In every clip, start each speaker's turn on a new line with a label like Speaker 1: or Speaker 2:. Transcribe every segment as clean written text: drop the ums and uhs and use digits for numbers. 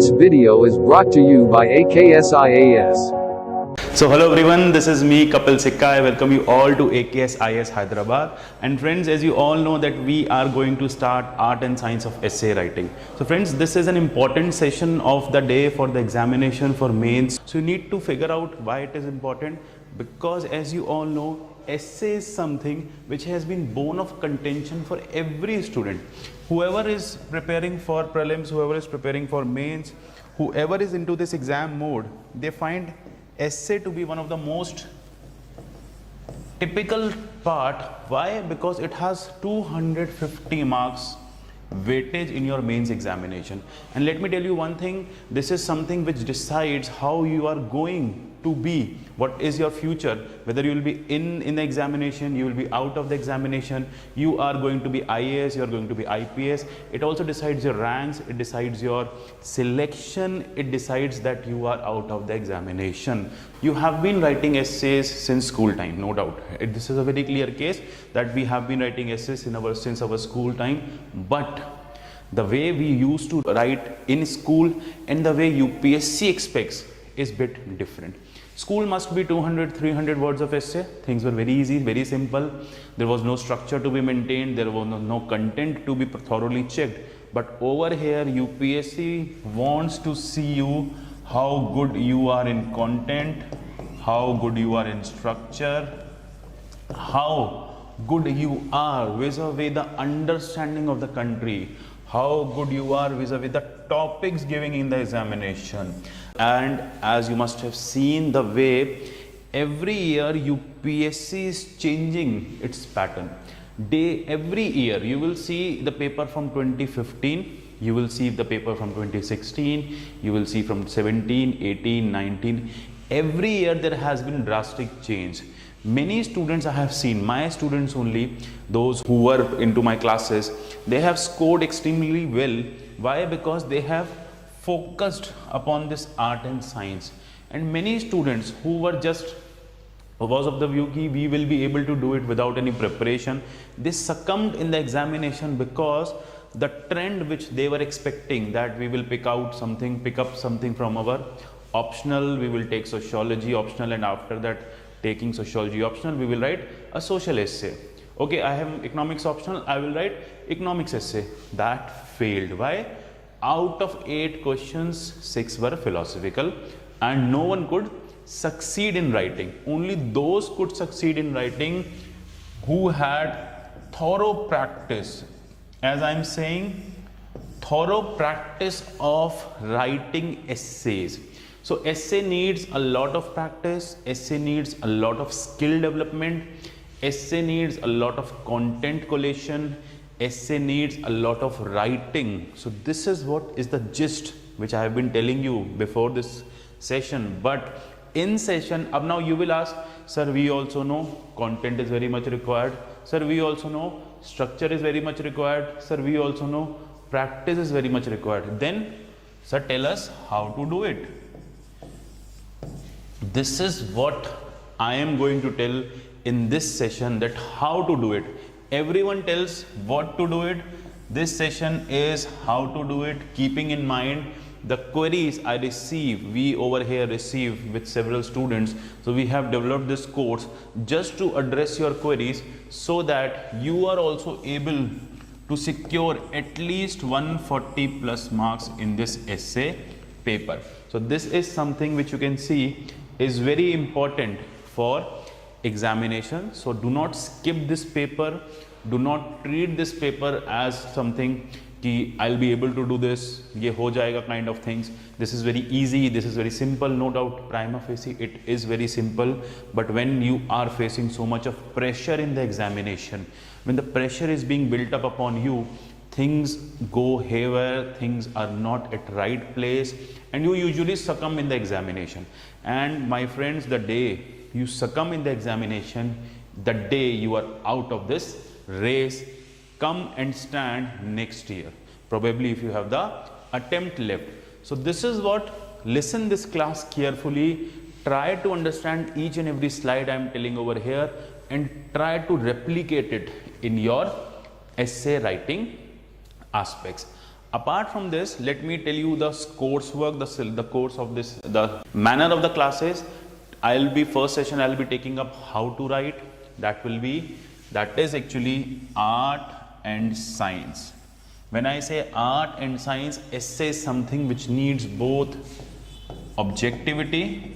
Speaker 1: This video is brought to you by AKSIAS.
Speaker 2: So hello everyone, this is me Kapil Sikka. I welcome you all to AKSIAS Hyderabad. And friends, as you all know that we are going to start art and science of essay writing. So friends, this is an important session of the day for the examination for mains. So you need to figure out why it is important, because as you all know, essay is something which has been bone of contention for every student. Whoever is preparing for prelims, whoever is preparing for mains, whoever is into this exam mode, they find essay to be one of the most typical part. Why? Because it has 250 marks weightage in your mains examination. And let me tell you one thing, this is something which decides how you are going to be, what is your future, whether you will be in the examination, you will be out of the examination, you are going to be IAS, you are going to be IPS. It also decides your ranks, it decides your selection, it decides that you are out of the examination. You have been writing essays since school time, no doubt. This is a very clear case that we have been writing essays since our school time, but the way we used to write in school and the way UPSC expects is bit different. School must be 200, 300 words of essay. Things were very easy, very simple. There was no structure to be maintained. There was no content to be thoroughly checked. But over here, UPSC wants to see you how good you are in content, how good you are in structure, how good you are vis-a-vis the understanding of the country, how good you are vis-a-vis the topics given in the examination. And as you must have seen the way every year UPSC is changing its pattern. Every year you will see the paper from 2015, you will see the paper from 2016, you will see from 17, 18, 19. Every year there has been drastic change. Many students I have seen, my students only, those who were into my classes, they have scored extremely well. Why? Because they have focused upon this art and science. And many students who were just was of the view that we will be able to do it without any preparation, they succumbed in the examination because the trend which they were expecting, that we will pick up something from our optional, we will take sociology optional, and after that taking sociology optional, we will write a social essay. Okay, I have economics optional, I will write economics essay. That failed. Why? Out of 8 questions, 6 were philosophical, and no one could succeed in writing. Only those could succeed in writing who had thorough practice. As I am saying, thorough practice of writing essays. So essay needs a lot of practice, essay needs a lot of skill development, essay needs a lot of content collation, essay needs a lot of writing. So this is what is the gist which I have been telling you before this session. But in session, now you will ask, sir, we also know content is very much required. Sir, we also know structure is very much required. Sir, we also know practice is very much required. Then, sir, tell us how to do it. This is what I am going to tell in this session, that how to do it. Everyone tells what to do it. This session is how to do it, keeping in mind the queries I receive, we over here receive with several students. So we have developed this course just to address your queries, so that you are also able to secure at least 140 plus marks in this essay paper. So this is something which you can see is very important for examination. So do not skip this paper, do not treat this paper as something ki I'll be able to do this, ye ho jayega kind of things. This is very easy, this is very simple. No doubt prima facie it is very simple, but when you are facing so much of pressure in the examination, when the pressure is being built up upon you, things go haywire, things are not at right place, and you usually succumb in the examination. And my friends, the day you succumb in the examination, the day you are out of this race. Come and stand next year, probably if you have the attempt left. So this is what, listen this class carefully, try to understand each and every slide I am telling over here, and try to replicate it in your essay writing aspects. Apart from this, let me tell you the coursework, the course of this, the manner of the classes. I'll be first session, I'll be taking up how to write. That is actually art and science. When I say art and science, essay is something which needs both objectivity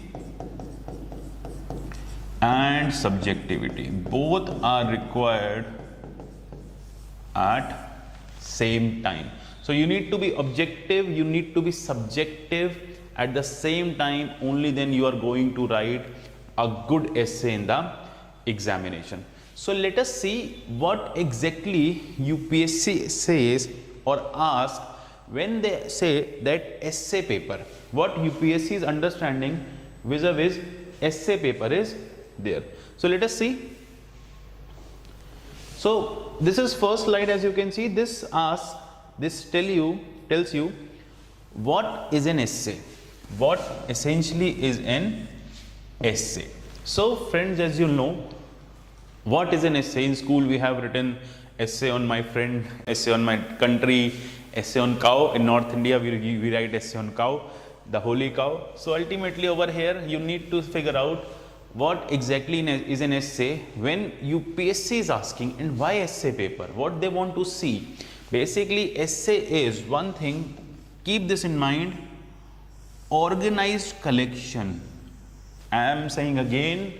Speaker 2: and subjectivity. Both are required at same time. So you need to be objective, you need to be subjective at the same time, only then you are going to write a good essay in the examination. So let us see what exactly UPSC says or asks when they say that essay paper. What UPSC is understanding vis-a-vis essay paper is there. So let us see. So this is first slide. As you can see, this tells you what is an essay, what essentially is an essay. So friends, as you know, what is an essay? In school we have written essay on my friend, essay on my country, essay on cow. In North India we write essay on cow, the holy cow. So ultimately over here you need to figure out what exactly is an essay when UPSC is asking, and why essay paper, what they want to see. Basically essay is one thing, keep this in mind, organized collection. I am saying again,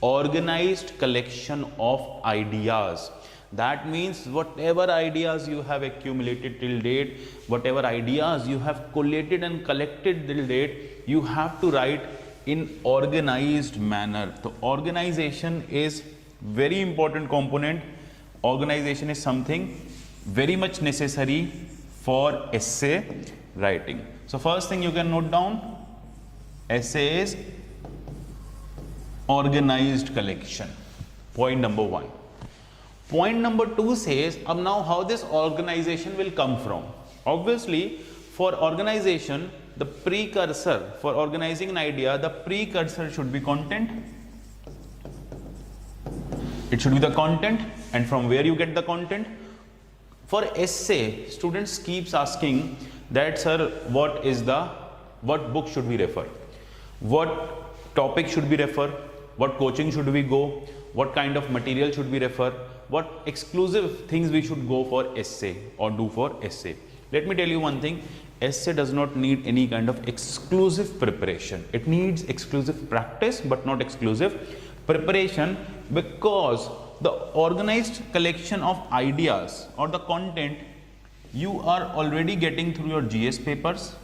Speaker 2: organized collection of ideas. That means whatever ideas you have accumulated till date, whatever ideas you have collated and collected till date, you have to write in organized manner. So organization is very important component. Organization is something very much necessary for essay writing. So first thing you can note down, essay is organized collection. Point number 1. Point number 2 says, now how this organization will come from? Obviously, for organization, the precursor, for organizing an idea, the precursor should be content. It should be the content, and from where you get the content. For essay, students keeps asking that, sir, what book should we refer? What topic should we refer? What coaching should we go? What kind of material should we refer? What exclusive things we should go for essay or do for essay? Let me tell you one thing, essay does not need any kind of exclusive preparation. It needs exclusive practice but not exclusive preparation, because the organized collection of ideas or the content you are already getting through your GS papers,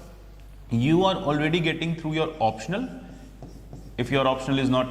Speaker 2: you are already getting through your optional. If your optional is not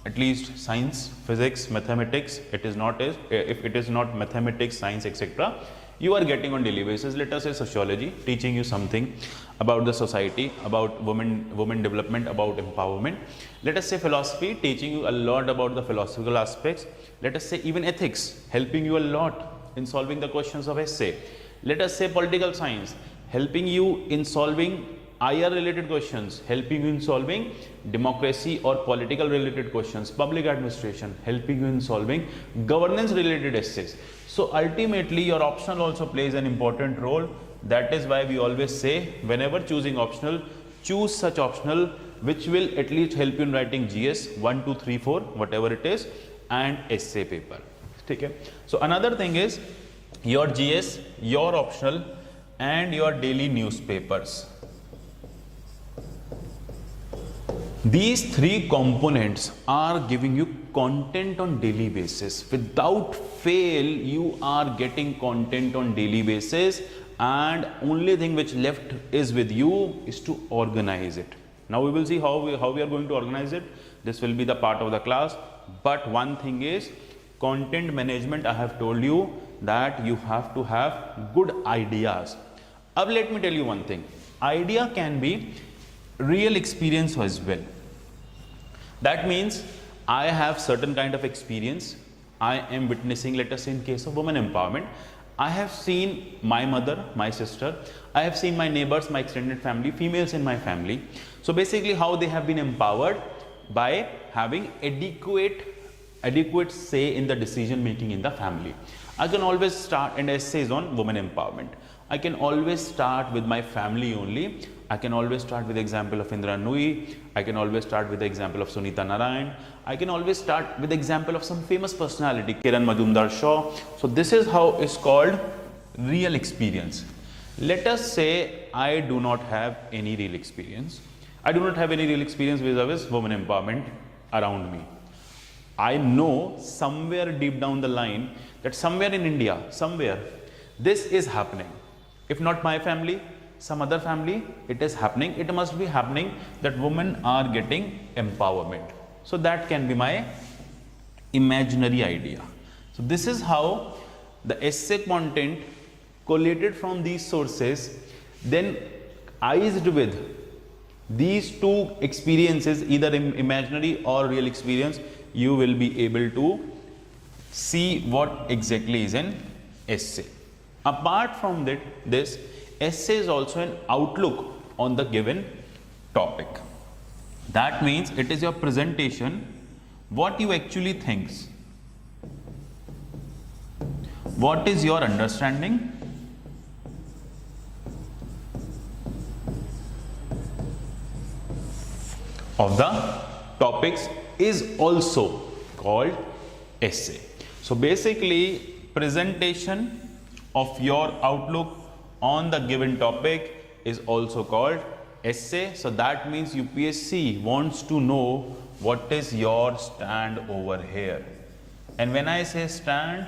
Speaker 2: at least science, physics, mathematics, if it is not mathematics, science, etc., you are getting on daily basis. Let us say sociology, teaching you something about the society, about women development, about empowerment. Let us say philosophy, teaching you a lot about the philosophical aspects. Let us say even ethics, helping you a lot in solving the questions of essay. Let us say political science, helping you in solving IR related questions, helping you in solving democracy or political related questions, public administration, helping you in solving governance related essays. So ultimately your optional also plays an important role. That is why we always say, whenever choosing optional, choose such optional which will at least help you in writing GS 1, 2, 3, 4, whatever it is, and essay paper. Okay. So another thing is your GS, your optional, and your daily newspapers. These three components are giving you content on daily basis. Without fail, you are getting content on daily basis, and only thing which left is with you is to organize it. Now we will see how we are going to organize it. This will be the part of the class. But one thing is content management. I have told you that you have to have good ideas. Now let me tell you one thing. Idea can be real experience as well. That means I have certain kind of experience. I am witnessing, let us say in case of women empowerment, I have seen my mother, my sister, I have seen my neighbors, my extended family, females in my family. So basically how they have been empowered by having adequate say in the decision making in the family. I can always start and essays on women empowerment. I can always start with my family only. I can always start with the example of Indra Nooyi. I can always start with the example of Sunita Narayan. I can always start with the example of some famous personality, Kiran Majumdar Shaw. So this is how it's called real experience. Let us say I do not have any real experience. I do not have any real experience vis-a-vis women empowerment around me. I know somewhere deep down the line that somewhere in India, somewhere, this is happening. If not my family, some other family, it is happening. It must be happening that women are getting empowerment. So that can be my imaginary idea. So this is how the essay content collated from these sources, then eyed with these two experiences, either imaginary or real experience, you will be able to see what exactly is an essay. Apart from that, this essay is also an outlook on the given topic. That means it is your presentation, what you actually think, what is your understanding, of the topics is also called essay. So basically, presentation of your outlook on the given topic is also called essay. So that means UPSC wants to know what is your stand over here. And when I say stand,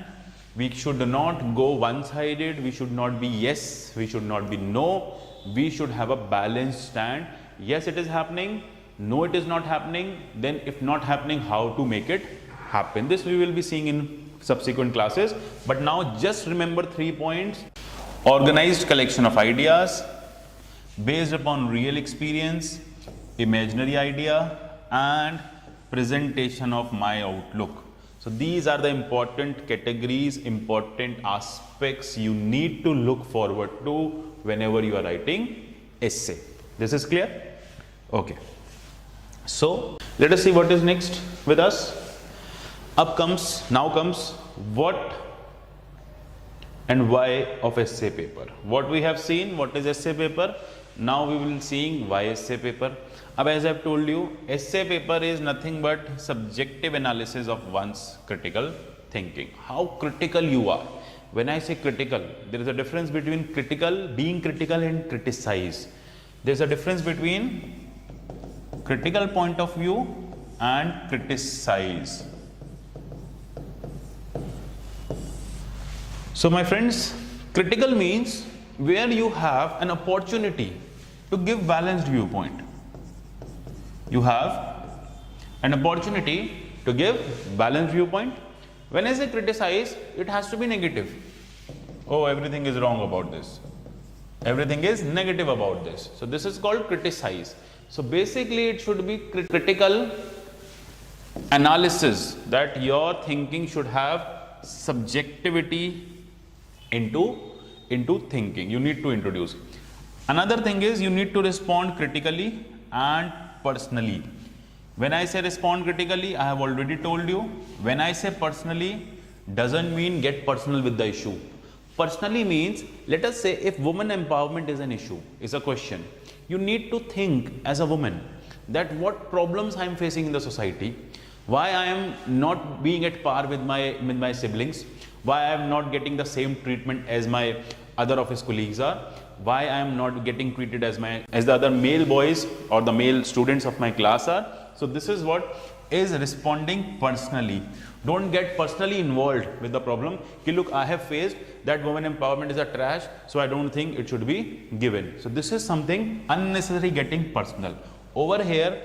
Speaker 2: we should not go one-sided. We should not be yes, we should not be no. We should have a balanced stand. Yes, it is happening. No, it is not happening. Then if not happening, how to make it happen. This we will be seeing in subsequent classes. But now just remember 3 points. Organized collection of ideas based upon real experience, imaginary idea, and presentation of my outlook. So these are the important categories, important aspects you need to look forward to whenever you are writing essay. This is clear? Okay. So let us see what is next with us. Now comes what and why of essay paper. What we have seen, what is essay paper? Now we will seeing why essay paper. As I have told you, essay paper is nothing but subjective analysis of one's critical thinking. How critical you are. When I say critical, there is a difference between critical, being critical, and criticize. There is a difference between critical point of view and criticize. So my friends, critical means where you have an opportunity to give balanced viewpoint. You have an opportunity to give balanced viewpoint. When I say criticize, it has to be negative. Oh, everything is wrong about this. Everything is negative about this. So this is called criticize. So basically it should be critical analysis, that your thinking should have subjectivity into thinking. You need to introduce. Another thing is you need to respond critically and personally. When I say respond critically, I have already told you. When I say personally, doesn't mean get personal with the issue. Personally means, let us say if woman empowerment is an issue, is a question, you need to think as a woman that what problems I am facing in the society, why I am not being at par with my siblings, why I am not getting the same treatment as my other office colleagues are, why I am not getting treated as the other male boys or the male students of my class are. So this is what is responding personally. Don't get personally involved with the problem. Ki, look, I have faced that women empowerment is a trash, so I don't think it should be given. So this is something unnecessary getting personal. Over here,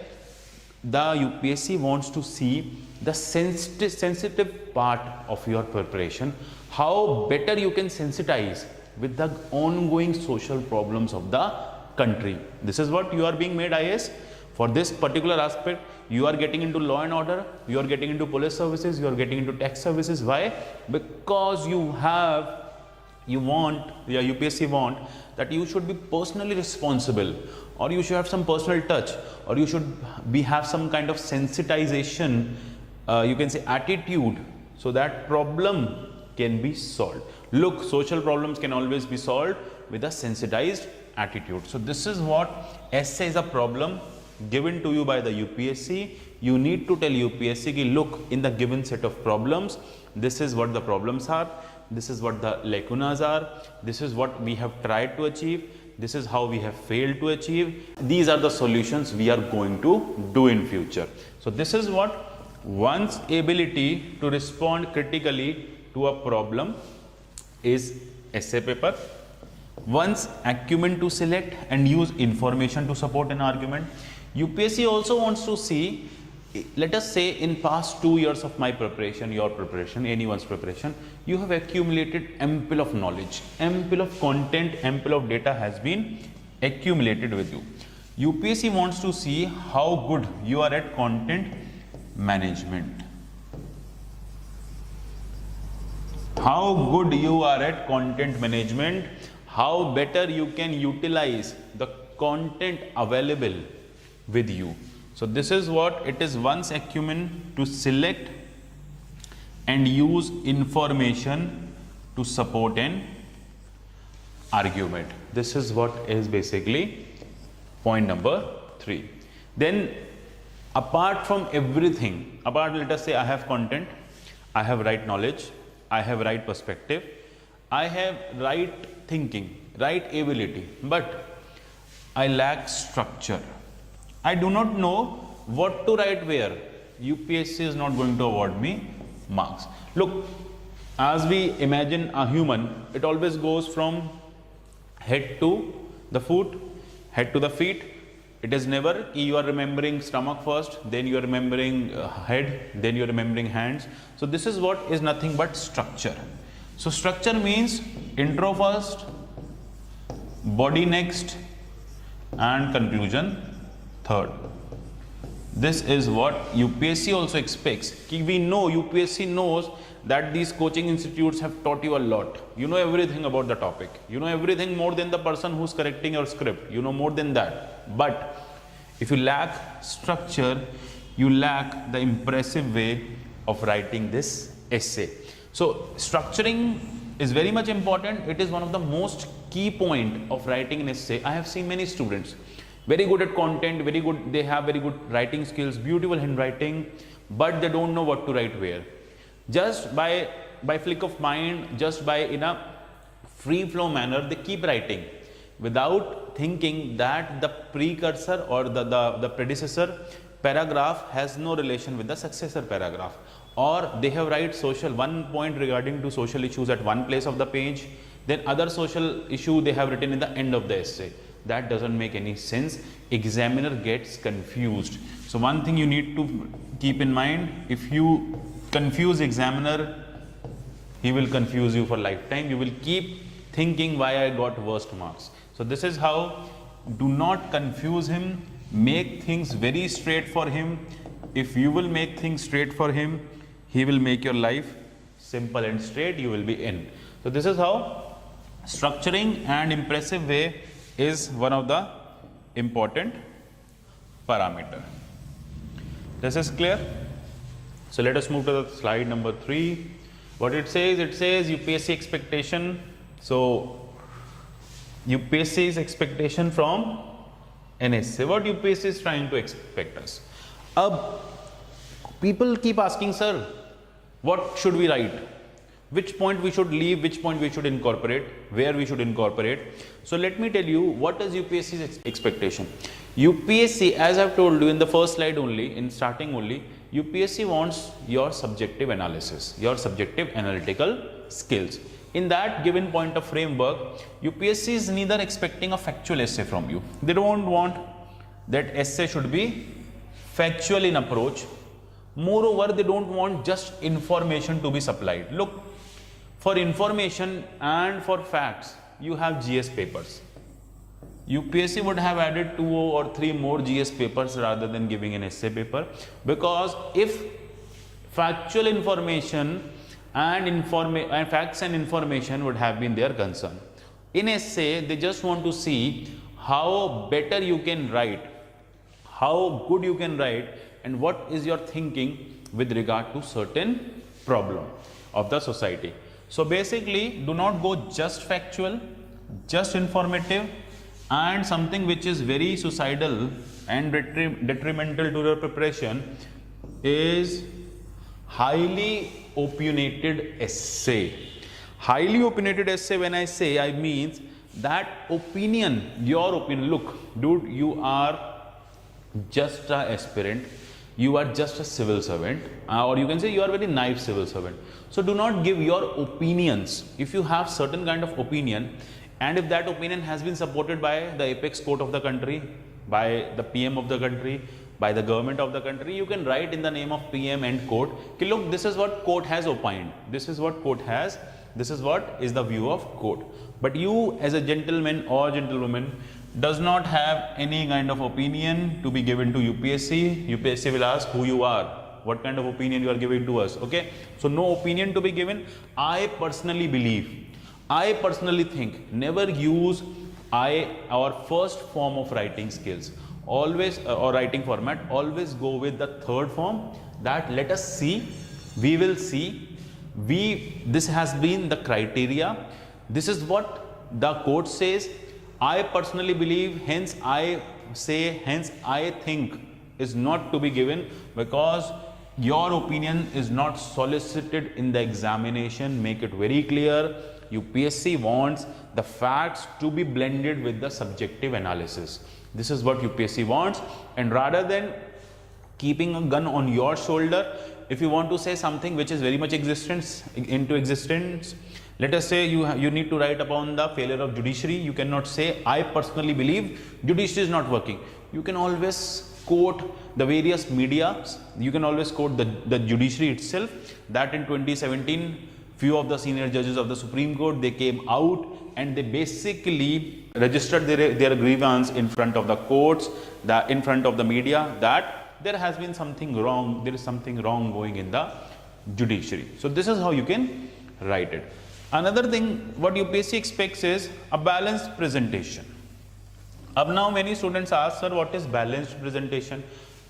Speaker 2: the UPSC wants to see the sensitive part of your preparation, how better you can sensitize with the ongoing social problems of the country. This is what you are being made IAS. For this particular aspect, you are getting into law and order, you are getting into police services, you are getting into tax services. Why? Because UPSC want that you should be personally responsible, or you should have some personal touch, or you should have some kind of sensitization, you can say attitude, so that problem can be solved. Look, social problems can always be solved with a sensitized attitude. So this is what essay is a problem given to you by the UPSC. You need to tell UPSC ki look, in the given set of problems, this is what the problems are, this is what the lacunas are, this is what we have tried to achieve, this is how we have failed to achieve, these are the solutions we are going to do in future. So this is what one's ability to respond critically to a problem is essay paper. One's acumen to select and use information to support an argument. UPSC also wants to see, let us say in past 2 years of my preparation, your preparation, anyone's preparation, you have accumulated ample of knowledge, ample of content, ample of data has been accumulated with you. UPSC wants to see how good you are at content management. How good you are at content management, how better you can utilize the content available with you. So this is what it is, one's acumen to select and use information to support an argument. This is what is basically point number 3. Then apart from everything, let us say I have content, I have right knowledge, I have right perspective, I have right thinking, right ability, but I lack structure. I do not know what to write where. UPSC is not going to award me marks. Look, as we imagine a human, it always goes from head to the foot, head to the feet. It is never you are remembering stomach first, then you are remembering head, then you are remembering hands. So this is what is nothing but structure. So structure means intro first, body next, and conclusion third. This is what UPSC also expects. We know, UPSC knows that these coaching institutes have taught you a lot. You know everything about the topic. You know everything more than the person who's correcting your script. You know more than that. But if you lack structure, you lack the impressive way of writing this essay. So structuring is very much important. It is one of the most key point of writing an essay. I have seen many students very good at content, very good, they have very good writing skills, beautiful handwriting, but they don't know what to write where. Just by flick of mind, just by in a free flow manner, they keep writing without thinking that the precursor or the predecessor paragraph has no relation with the successor paragraph, or they have write social one point regarding to social issues at one place of the page, then other social issue they have written in the end of the essay. That doesn't make any sense. Examiner gets confused. So one thing you need to keep in mind, if you confuse examiner, he will confuse you for lifetime. You will keep thinking why I got worst marks. So this is how, do not confuse him, make things very straight for him. If you will make things straight for him, he will make your life simple and straight, you will be in. So this is how structuring and impressive way is one of the important parameter. This is clear? So let us move to the slide number 3. What it says UPSC expectation. So UPSC's expectation from an essay. What UPSC is trying to expect us? People keep asking, sir, what should we write? Which point we should leave, which point we should incorporate, where we should incorporate. So let me tell you what is UPSC's expectation. UPSC, as I've told you in the first slide only, in starting only, UPSC wants your subjective analysis, your subjective analytical skills. In that given point of framework, UPSC is neither expecting a factual essay from you. They don't want that essay should be factual in approach. Moreover, they don't want just information to be supplied. Look, for information and for facts, you have GS papers. UPSC would have added 2 or 3 more GS papers rather than giving an essay paper, because if factual information and facts and information would have been their concern, in essay they just want to see how better you can write, how good you can write, and what is your thinking with regard to certain problem of the society. So basically, do not go just factual, just informative, and something which is very suicidal and detrimental to your preparation is highly opinionated essay. Highly opinionated essay, when I say, I means that opinion, your opinion. Look, dude, you are just an aspirant, you are just a civil servant, or you can say you are very naive civil servant. So do not give your opinions. If you have certain kind of opinion, and if that opinion has been supported by the apex court of the country, by the PM of the country, by the government of the country, you can write in the name of PM and court, okay, look, this is what court has opined, this is what court has, this is what is the view of court. But you as a gentleman or gentlewoman does not have any kind of opinion to be given to UPSC. UPSC will ask who you are, what kind of opinion you are giving to us, okay? So no opinion to be given. I personally believe, I personally think, never use our first form of writing skills, always or writing format, always go with the third form, that let us see, we will see, this has been the criteria, this is what the court says, I personally believe, hence I say, hence I think, is not to be given, because your opinion is not solicited in the examination. Make it very clear, UPSC wants the facts to be blended with the subjective analysis. This is what UPSC wants, and rather than keeping a gun on your shoulder, if you want to say something which is very much into existence, let us say you need to write upon the failure of judiciary, you cannot say I personally believe judiciary is not working. You can always quote the various media, you can always quote the judiciary itself, that in 2017 few of the senior judges of the Supreme Court, they came out and they basically registered their grievance in front of the courts, in front of the media, that there has been something wrong, there is something wrong going in the judiciary. So this is how you can write it. Another thing what UPSC expects is a balanced presentation. Up now many students ask, sir, what is balanced presentation?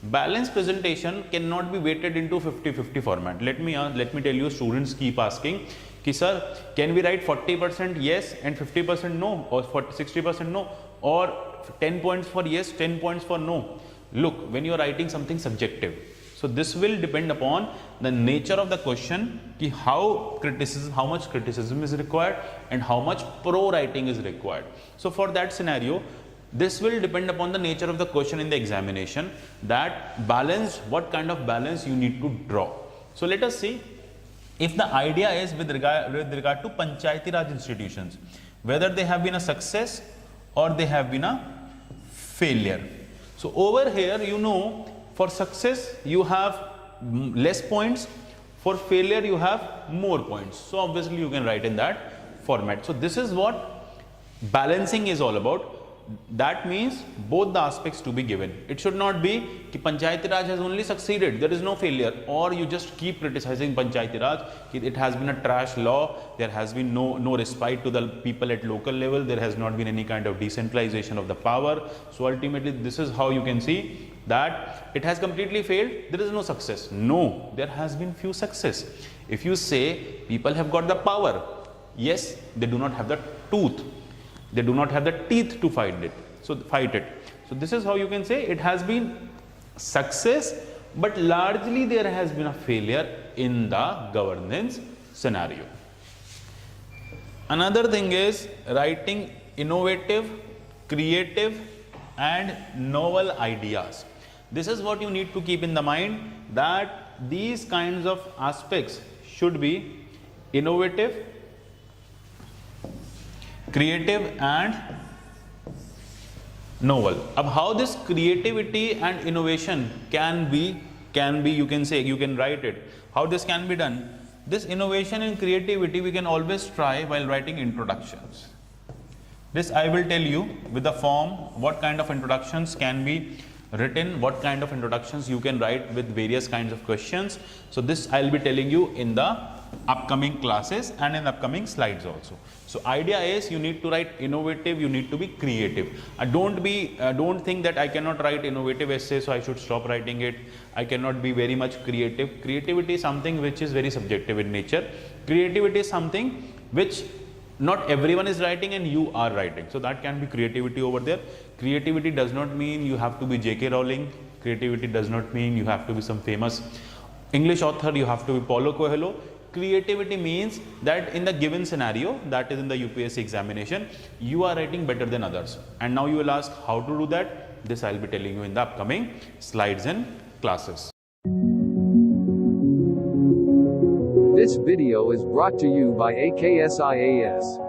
Speaker 2: Balanced presentation cannot be weighted into 50-50 format. Let me tell you, students keep asking, ki, sir, can we write 40% yes and 50% no, or 60% no, or 10 points for yes, 10 points for no? Look, when you are writing something subjective, so this will depend upon the nature of the question, ki how much criticism is required and how much pro writing is required. So for that scenario, this will depend upon the nature of the question in the examination, that balance, what kind of balance you need to draw. So let us see, if the idea is with regard to Panchayati Raj institutions, whether they have been a success or they have been a failure. So over here, you know, for success you have less points, for failure you have more points. So obviously you can write in that format. So this is what balancing is all about. That means both the aspects to be given. It should not be ki Panchayati Raj has only succeeded, there is no failure, or you just keep criticizing Panchayati Raj, ki it has been a trash law, there has been no respite to the people at local level, there has not been any kind of decentralization of the power. So ultimately this is how you can see that it has completely failed, there is no success. No, there has been few success. If you say people have got the power, yes, they do not have the tooth, they do not have the teeth to fight it. So this is how you can say it has been success, but largely there has been a failure in the governance scenario. Another thing is writing innovative, creative and novel ideas. This is what you need to keep in the mind, that these kinds of aspects should be innovative, creative and novel. Ab how this creativity and innovation can be, you can say, you can write it. How this can be done? This innovation and creativity we can always try while writing introductions. This I will tell you with the form, what kind of introductions can be written, what kind of introductions you can write with various kinds of questions. So this I will be telling you in the upcoming classes and in upcoming slides also. So idea is you need to write innovative, you need to be creative. Don't think that I cannot write innovative essay, so I should stop writing it. I cannot be very much creative. Creativity is something which is very subjective in nature. Creativity is something which not everyone is writing and you are writing. So that can be creativity over there. Creativity does not mean you have to be J.K. Rowling. Creativity does not mean you have to be some famous English author, you have to be Paulo Coelho. Creativity means that in the given scenario, that is in the UPSC examination, you are writing better than others. And now you will ask how to do that. This I will be telling you in the upcoming slides and classes.
Speaker 1: This video is brought to you by AKSIAS.